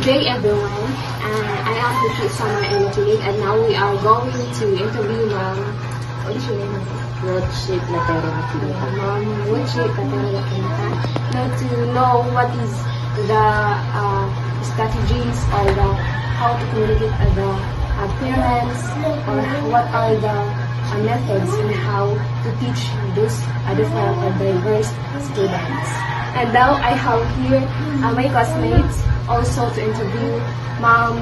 day everyone, and I am Pushi Summer Energy, and now we are going to interview Ma'am. What is your name? Rothschild Latera Lakinta. Ma'am Rothschild Latera Lakinta. Now to know what is the strategies or the how to communicate with the parents, or what are the methods in how to teach those different and diverse students. And now I have here my classmates also to interview Ma'am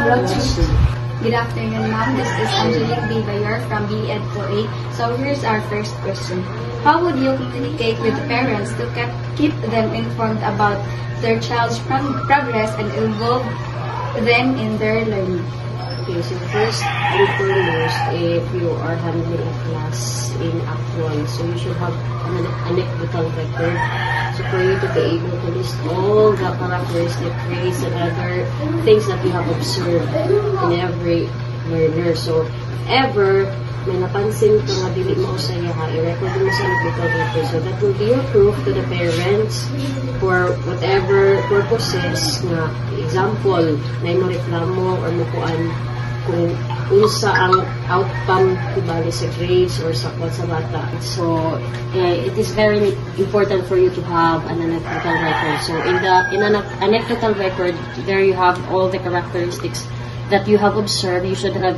Rothschild. Good afternoon, Ma'am. This is Angelique B. Bayor from BEd 4A. So here's our first question. How would you communicate with the parents to keep them informed about their child's progress and involve them in their learning? Okay, so first and foremost, if you are handling a class in Act 1, so you should have an anecdotal record. So for you to be able to list all the characteristic traits and other things that you have observed in every learner. So if ever may napansin ka nga dili mo sa iya, i-record mo sa anecdotal record. So that will be your proof to the parents for whatever purposes na, example, na mo reklamo or mukuan kung unsa ang outcome tibali sa grades or sa bata. So it is very important for you to have an anecdotal record. So in an anecdotal record, there you have all the characteristics that you have observed. You should have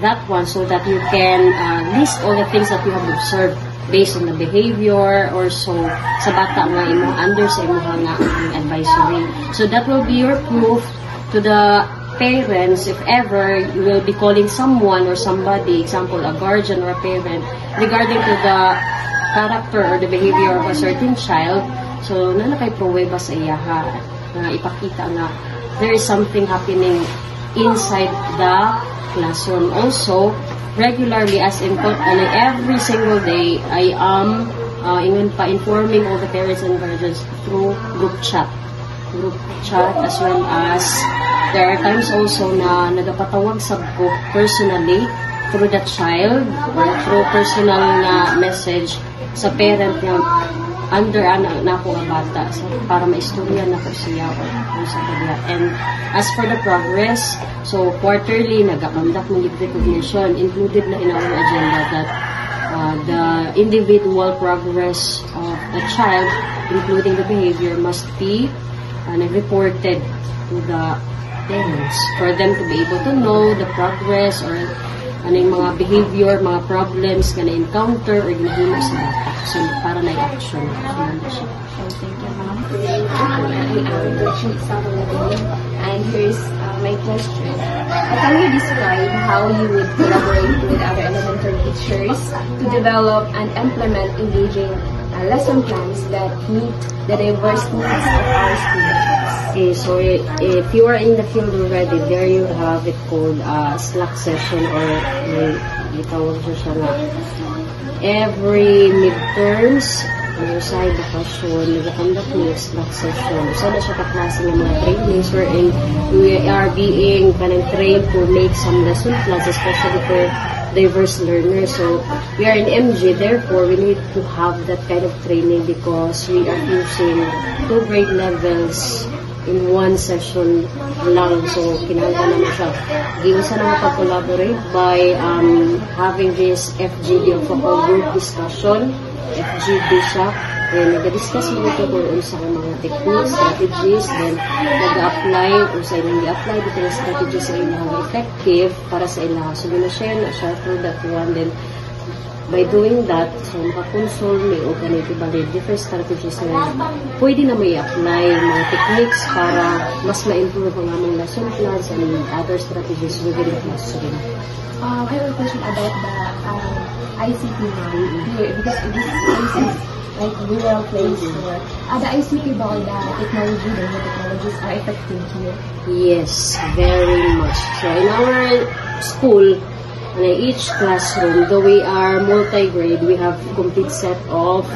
that one so that you can list all the things that you have observed based on the behavior or so sa bata nga imong under sa imong nga advisory. So that will be your proof to the parents if ever you will be calling someone or somebody, example a guardian or a parent, regarding to the character or the behavior of a certain child. So na kay pruweba sa iya na ipakita na there is something happening inside the classroom. Also, regularly, as in every single day, I am informing all the parents and guardians through group chat, as well as there are times also na nagapatawag sab ko personally through the child or through personal na message sa parent nga under na ako nga bata, so para maistorya na ko siya or sa kanya. And as for the progress, so quarterly nagakandak ng recognition included na in our agenda that the individual progress of the child, including the behavior, must be reported to the parents for them to be able to know the progress or yung mga behavior, mga problems na encounter or ginahimo sa bata. So, para na action. Thank you, Ma'am. And here's my question. Can you describe how you would collaborate with other elementary teachers to develop and implement engaging lesson plans that meet the diverse needs of our students? Okay, so if you are in the field already, there you have it called Slack session, or itawag siya nga every midterms sa edukasyon, nag-conduct ng Slack session. So na siya kaklase ng mga trainings wherein we are being trained to make some lesson plans, especially for diverse learners. So we are in MG, therefore we need to have that kind of training because we are using 2 grade levels in one session lang. So kinahanglan naman siya. Giusa na makapag-collaborate by having this FGD of a group discussion. FGD siya. Then nag-discuss mo ito kung sa mga techniques, strategies, then nag-apply kung sa ilang i-apply dito na strategies sa ilang effective para sa ilang. So gina-share na siya through that one. Then by doing that, so makakonsole may o ganito bali different strategies na pwede na may apply mga techniques para mas ma-improve ang among lesson plans and other strategies within the classroom. I have a question about the ICT now, because this is like rural place where the ICT about the technology, the new technologies are effective here. Yes, very much. So in our school, in each classroom, though we are multi-grade, we have complete set of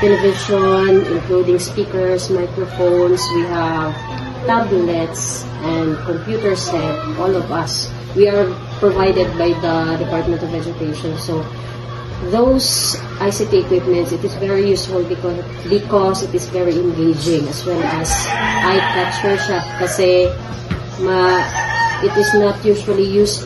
television, including speakers, microphones, we have tablets, and computer set, all of us. We are provided by the Department of Education. So those ICT equipments, it is very useful because it is very engaging as well as eye-catcher siya kasi it is not usually used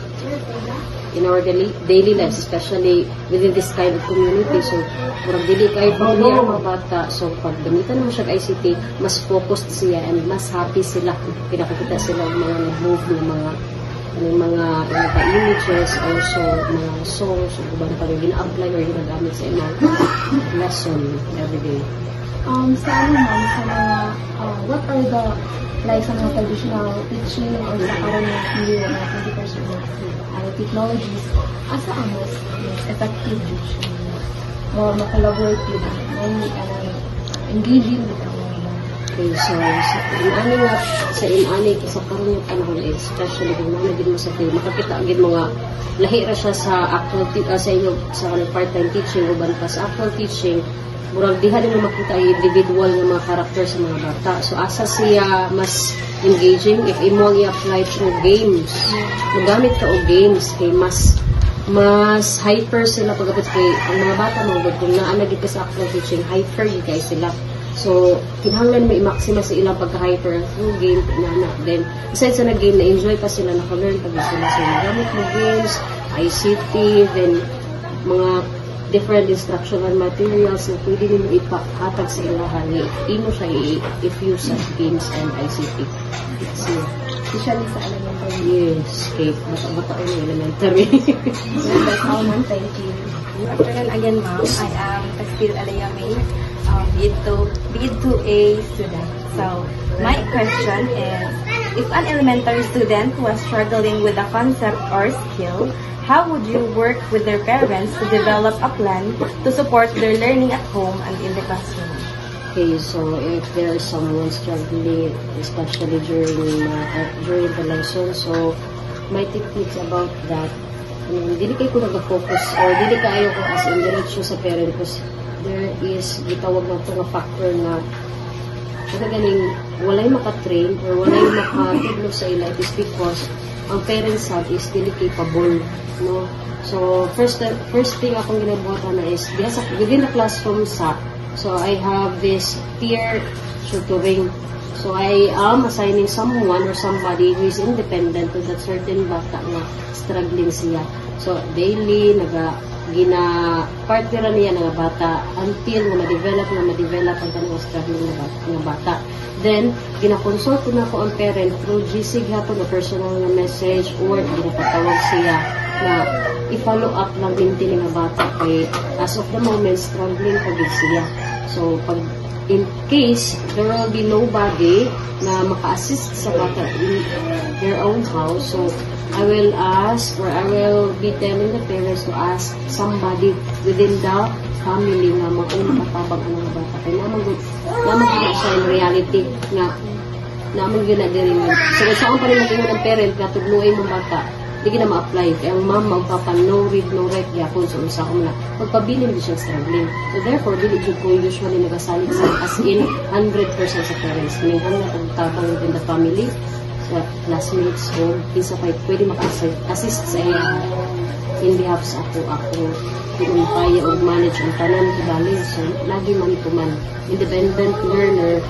in our daily lives, especially within this kind of community. So, murag dili kayo familiar mga bata. So, pag gamitan mo siya ICT, mas focused siya and mas happy sila. Pinakakita sila ng mga nag-move ng mga images, also mga songs, o ba na pag gina-apply or ginagamit sa ilang lesson everyday. Sa ano ma'am, sa mga, what are the, like sa mga traditional teaching or sa karoon ng new na 21st century technologies, asa ang most effective teaching? More collaborative, more engaging with our Okay, so sa inani sa karon yung panahon, especially kung nanagin mo sa kayo, makakita agad mga lahi ra siya sa actual sa inyo sa part-time teaching o ban pa sa actual teaching, murag diha din mo makita ang individual nga mga character sa mga bata. So asa siya mas engaging if imo i-apply through games. Magamit ka og games kay mas hyper sila pagdating kay ang mga bata mo kung naana gid sa actual teaching, hyper gyud kay sila. So, kinahanglan mo i-maxima sa ilang pagka-hyper through game, then, aside sa nag-game, na-enjoy pa sila, naka-learn pa sila. So, magamit mo games, ICT, then, mga different instructional materials na pwede nyo ipahatag sa ilahan. Ino siya i-fuse sa games and ICT. So, especially sa elementary. Yes, kay bata-bata yung elementary. That's how ma'am, thank you. Afternoon again, ma'am. I am Textile Alayame, BID2A student. So, my question is, if an elementary student was struggling with a concept or skill, how would you work with their parents to develop a plan to support their learning at home and in the classroom? Okay, so if there is someone struggling, especially during the lesson, so my techniques about that, dili kayo ko nag-focus or dili kayo ko as in diretso sa parent because there is gitawag na ito nga factor na ganing walay makatrain or walay makatudlo sa ila. It is because ang parents side is dili capable, no? So first thing akong ginabuhatan na is within the classroom sa, so I have this peer tutoring. So I am assigning someone or somebody who is independent to that certain bata na struggling siya. So daily gina-partner niya ng bata until ma-develop ang kanyang struggling na bata. Then, gina-consult ko na ko ang parent through GC hapon na personal na message or ginapatawag siya na i-follow up lang din ng bata kay as of the moment struggling pa din siya. So, pag in case there will be nobody na maka-assist sa bata in their own house, so I will ask or I will be telling the parents to ask somebody within the family na mag-unapatabang ang mga bata. Kaya naman siya in reality nga naman yun na din. So kung saan pa rin mag-ingon ng parent na tugluin ng bata, hindi na ma-apply. Kaya ang mama, ang papa, no read, no write, yapon. So isa ko na, magpabilin din siyang struggling. So therefore, dili ko usually nagasalit sa as in 100% sa parents. Minhan na kung tabang within the family, sa classmates, o pinsa pa pwede maka-assist sa iya in behalf sa ako pinumpaya o manage ang tanan kibali. So lagi man ito man independent learner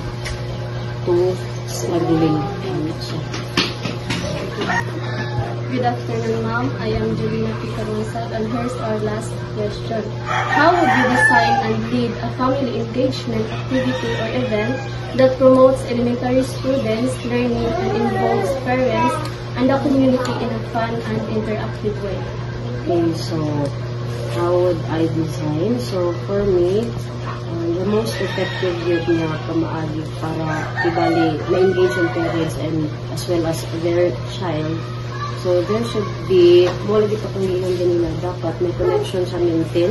to struggling. Good afternoon, ma'am. I am Julina Picaronsa, and here's our last question. How would you design and lead a family engagement activity or event that promotes elementary students' learning and involves parents and the community in a fun and interactive way? Okay, so how would I design? So for me, the most effective yun na kamaagi para ibali ma-engage ang parents and as well as their child. So there should be, mo lagi pa kung ilang ganina, dapat may connection sa maintain,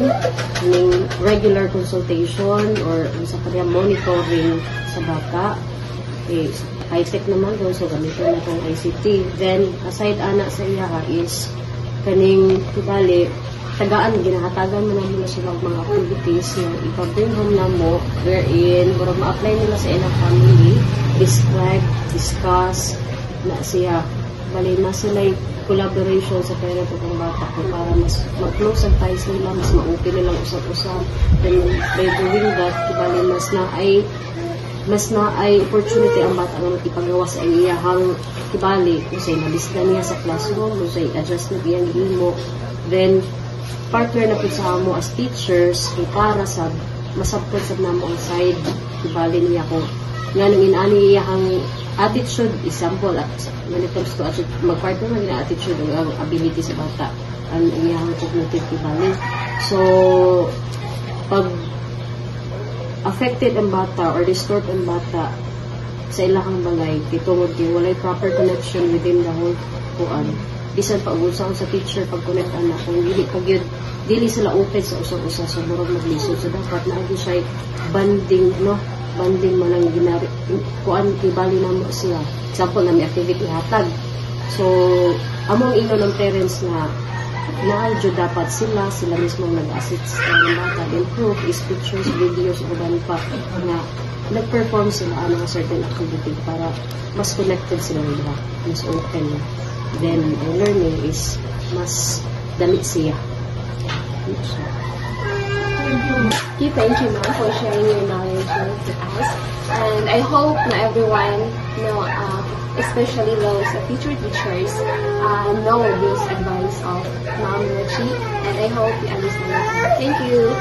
ng regular consultation or sa kanya monitoring sa bata. Okay, high-tech naman doon, so gamitin na itong ICT. Then, aside anak sa iya is kaning tibali, tagaan, ginahatagan mo na muna silang mga activities na ipabring home na mo, wherein, para ma-apply nila sa ilang family, describe, discuss, na siya, bali mas sila'y collaboration sa parent ug ang bata ko para mas mag-close ang ties nila, mas ma-open nilang usap-usap. Then by doing that, bali mas na ay opportunity ang bata nga makipagawa sa iyahang kibali kung say nabisda niya sa classroom, kung say adjust na iyang himo. Then partner na po sa amo as teachers kay para sa masabot sa namo ang side kibali niya ko nga nang inani iyahang attitude, example when it comes to mag-partner na yung attitude ang ability sa bata ang iyahang cognitive kibali. So pag affected ang bata or disturbed ang bata sa ilahang bagay kitungod kay walay proper connection within the whole kuan, bisan pa usa sa teacher pag connect ana kung dili sila open sa usa-usa so murag maglisod, so dapat na agi siya banding man ang ginari kuan ibali namo siya, example na may activity hatag, so among ino ng parents na naadyo dapat sila mismo nag-assist sa bata, improve is pictures, videos, o dan pa na nag-perform sila ang mga certain activity para mas connected sila nila, mas open. Then, ang learning is mas damit siya. Thank you, ma'am, for sharing your knowledge with us. And I hope na everyone, especially those future teachers, know this advice of Ma'am Rochi. And I hope you understand. Thank you.